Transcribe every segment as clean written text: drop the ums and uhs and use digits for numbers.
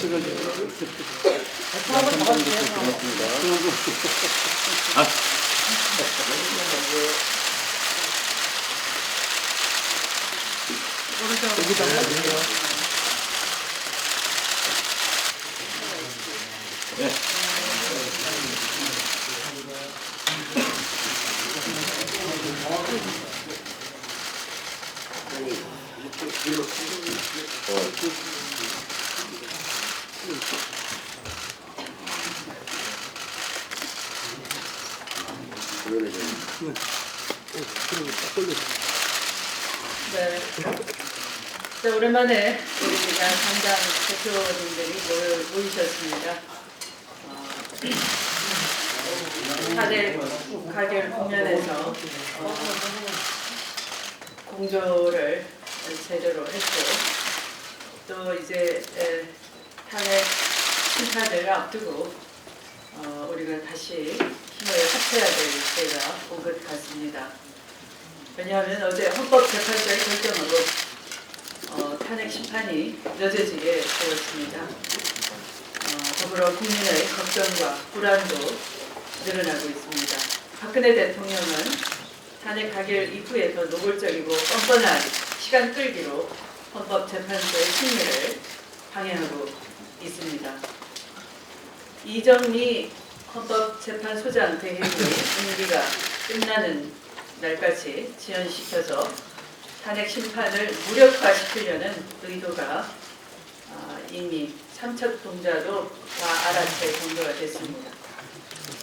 한번 잡아주세요. 네. 자, 오랜만에 우리 양상당 대표님들이 모이셨습니다. 탄핵 가결 국면에서 공조를 제대로 했고, 또 이제 탄핵 심판을 앞두고 우리가 다시 힘을 합쳐야 될 때가 온 것 같습니다. 왜냐하면 어제 헌법재판소의 결정으로 탄핵 심판이 늦어지게 되었습니다. 더불어 국민의 걱정과 불안도 늘어나고 있습니다. 박근혜 대통령은 탄핵 가결 이후에 더 노골적이고 뻔뻔한 시간 끌기로 헌법재판소의 심리를 방해하고 있습니다. 이정미 헌법재판소장 대행의 임기가 끝나는 날까지 지연시켜서 탄핵 심판을 무력화시키려는 의도가 이미 삼척동자도 다 알아챌 정도가 됐습니다.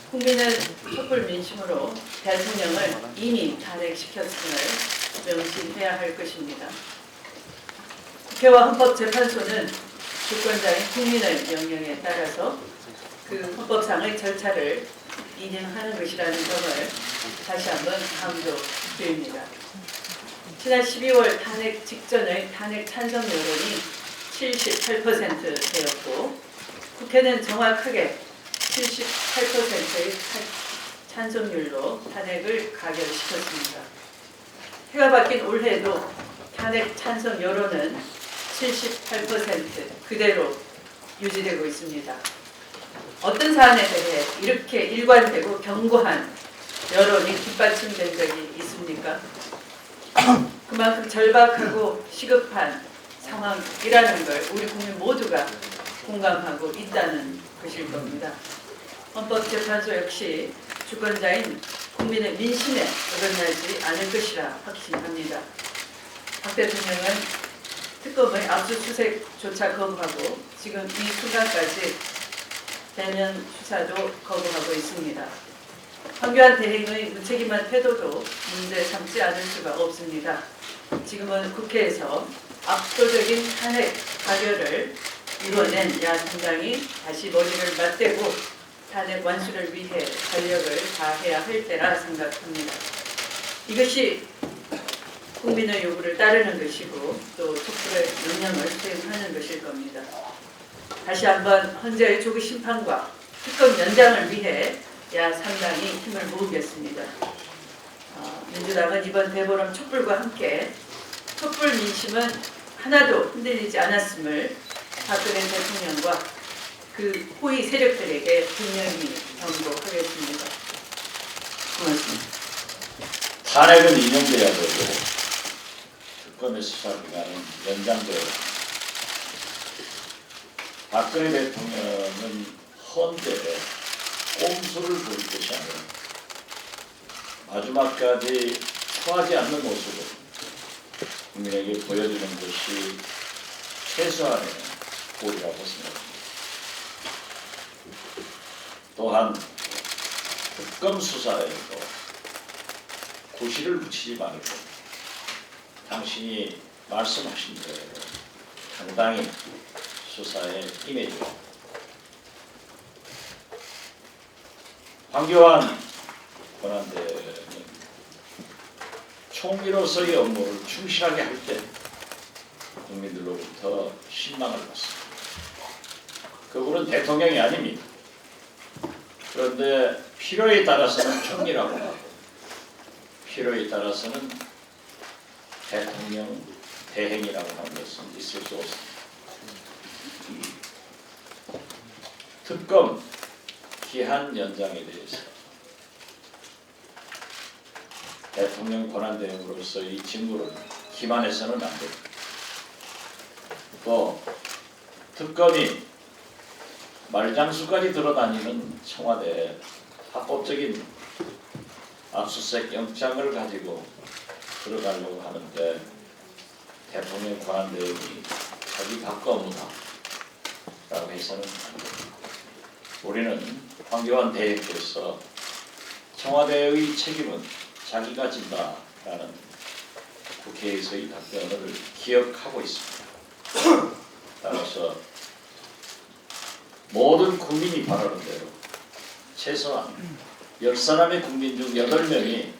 국민은 촛불 민심으로 대통령을 이미 탄핵시켰음을 명심해야 할 것입니다. 국회와 헌법재판소는 주권자인 국민의 명령에 따라서 그 헌법상의 절차를 이행하는 것이라는 점을 다시 한번 강조드립니다. 지난 12월 탄핵 직전의 탄핵 찬성 여론이 78% 되었고, 국회는 정확하게 78%의 찬성률로 탄핵을 가결시켰습니다. 해가 바뀐 올해도 탄핵 찬성 여론은 78% 그대로 유지되고 있습니다. 어떤 사안에 대해 이렇게 일관되고 견고한 여론이 뒷받침된 적이 있습니까? 그만큼 절박하고 시급한 상황이라는 걸 우리 국민 모두가 공감하고 있다는 것일 겁니다. 헌법재판소 역시 주권자인 국민의 민심에 어긋나지 않을 것이라 확신합니다. 박 대통령은 특검의 압수수색조차 거부하고 지금 이 순간까지 대면 수사도 거부하고 있습니다. 황교안 대행의 무책임한 태도도 문제 삼지 않을 수가 없습니다. 지금은 국회에서 압도적인 탄핵 가결을 이뤄낸 야당이 다시 머리를 맞대고 탄핵 완수를 위해 전력을 다해야 할 때라 생각합니다. 이것이 국민의 요구를 따르는 것이고 또 촛불의 명령을 수행하는 것일 겁니다. 다시 한번 헌재의 조기 심판과 특검 연장을 위해 야삼당이 힘을 모으겠습니다. 민주당은 이번 대보름 촛불과 함께 촛불 민심은 하나도 흔들리지 않았음을 박근혜 대통령과 그 호위 세력들에게 분명히 경고하겠습니다. 고맙습니다. 탄핵은 인용돼야 되고 특검의 수사 기간은 연장되어야 합니다. 박근혜 대통령은 헌재에 꼼수를 부릴 것이 아니라 마지막까지 초하지 않는 모습을 국민에게 보여주는 것이 최소한의 도리라고 생각합니다. 또한 특검 수사에도 구실을 붙이지 말고 당신이 말씀하신 대로 당당히 수사에 임해주고 황교안 권한대행은 총리로서의 업무를 충실하게 할 때 국민들로부터 신망을 받습니다. 그분은 대통령이 아닙니다. 그런데 필요에 따라서는 총리라고 하고 필요에 따라서는 대통령 대행이라고 하는 것은 있을 수 없습니다. 특검 기한 연장에 대해서 대통령 권한대행으로서 이 직무를 기만해서는 안 됩니다. 또 특검이 말장수까지 들어다니는 청와대에 합법적인 압수수색 영장을 가지고 들어가려고 하는데 대통령 권한대행이 자기 바꿔 업무다라고 해서는 안 됩니다. 우리는 황교안 대행께서 청와대의 책임은 자기가 진다라는 국회에서의 답변을 기억하고 있습니다. 따라서 모든 국민이 바라는 대로 최소한 10사람의 국민 중 8명이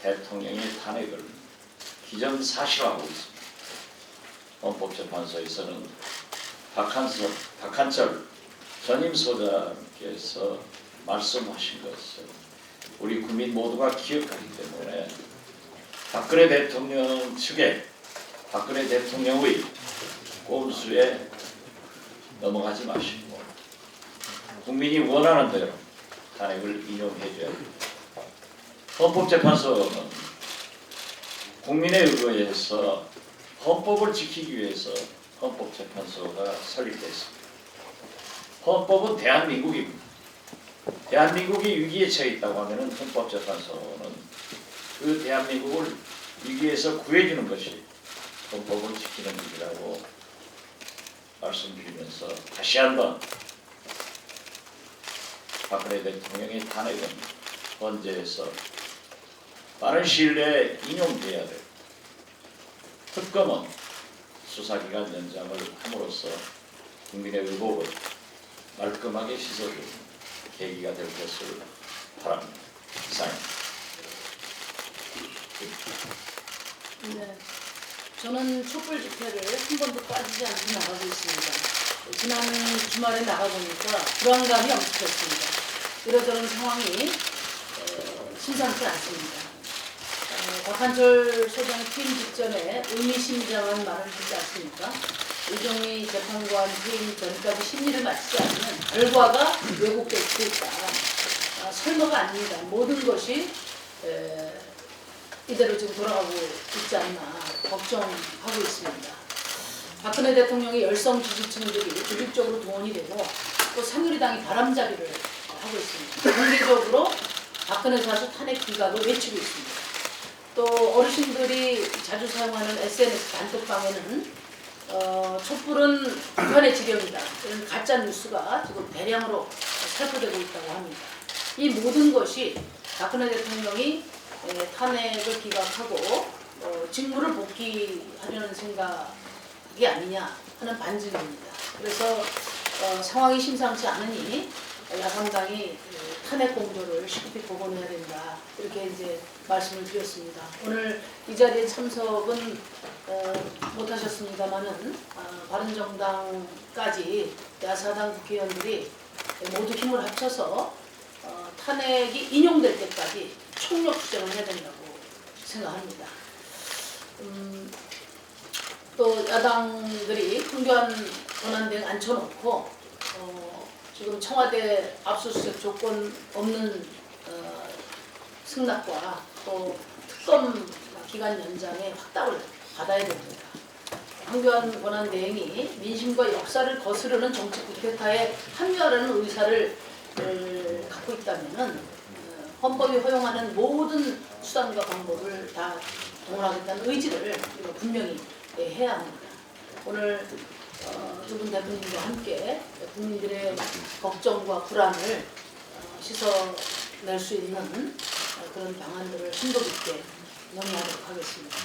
대통령의 탄핵을 기정사실화하고 있습니다. 헌법재판소에서는 박한철 전임 소장께서 말씀하신 것을 우리 국민 모두가 기억하기 때문에 박근혜 대통령 측에 박근혜 대통령의 꼼수에 넘어가지 마시고 국민이 원하는 대로 탄핵을 인용해 줘야 됩니다. 헌법재판소는 국민에 의거해서 헌법을 지키기 위해서 헌법재판소가 설립됐습니다. 헌법은 대한민국입니다. 대한민국이 위기에 처해 있다고 하면 헌법재판소는 그 대한민국을 위기에서 구해주는 것이 헌법을 지키는 일이라고 말씀드리면서 다시 한번 박근혜 대통령의 탄핵은 헌재에서 빠른 시일 내에 인용돼야 되고 특검은 수사기간 연장을 함으로써 국민의 의혹을 말끔하게 씻어주는 계기가 될 것을 바랍니다. 이상입니다. 네, 저는 촛불 집회를 한 번도 빠지지 않고 나가고 있습니다. 지난 주말에 나가보니까 불안감이 엄습했습니다. 이러저런 상황이 심상치 않습니다. 박한철 소장 퇴임 직전에 의미심장한 말을 듣지 않습니까? 의정희 재판관 퇴임 전까지 심리를 마치지 않으면 결과가 왜곡될 수 있다. 설마가 아닙니다. 모든 것이 이대로 지금 돌아가고 있지 않나 걱정하고 있습니다. 박근혜 대통령의 열성 지지층들이 조직적으로 동원이 되고 또 새누리당이 바람잡이를 하고 있습니다. 공개적으로 박근혜 사수 탄핵 기각을 외치고 있습니다. 또 어르신들이 자주 사용하는 SNS 단톡방에는 촛불은 북한의 지령이다 이런 가짜 뉴스가 지금 대량으로 살포되고 있다고 합니다. 이 모든 것이 박근혜 대통령이 탄핵을 기각하고 직무를 복귀하려는 생각이 아니냐 하는 반증입니다. 그래서 상황이 심상치 않으니 야당당이 탄핵 공조를 시급히 복원해야 된다 이렇게 이제 말씀을 드렸습니다. 오늘 이 자리에 참석은 못하셨습니다만은 바른정당까지 야사당 국회의원들이 모두 힘을 합쳐서 탄핵이 인용될 때까지 총력 투쟁을 해야 된다고 생각합니다. 또 야당들이 황교안 권한대행 앉혀놓고 지금 청와대 압수수색 조건 없는 승낙과 또 특검 기간 연장에 확답을 받아야 됩니다. 황교안 권한대행이 민심과 역사를 거스르는 정치 쿠데타에 합류하려는 의사를 갖고 있다면은 헌법이 허용하는 모든 수단과 방법을 다 동원하겠다는 의지를 분명히 해야 합니다. 오늘 두 분 대표님과 함께 국민들의 걱정과 불안을 씻어낼 수 있는 그런 방안들을 심도 깊게 논의하도록 하겠습니다.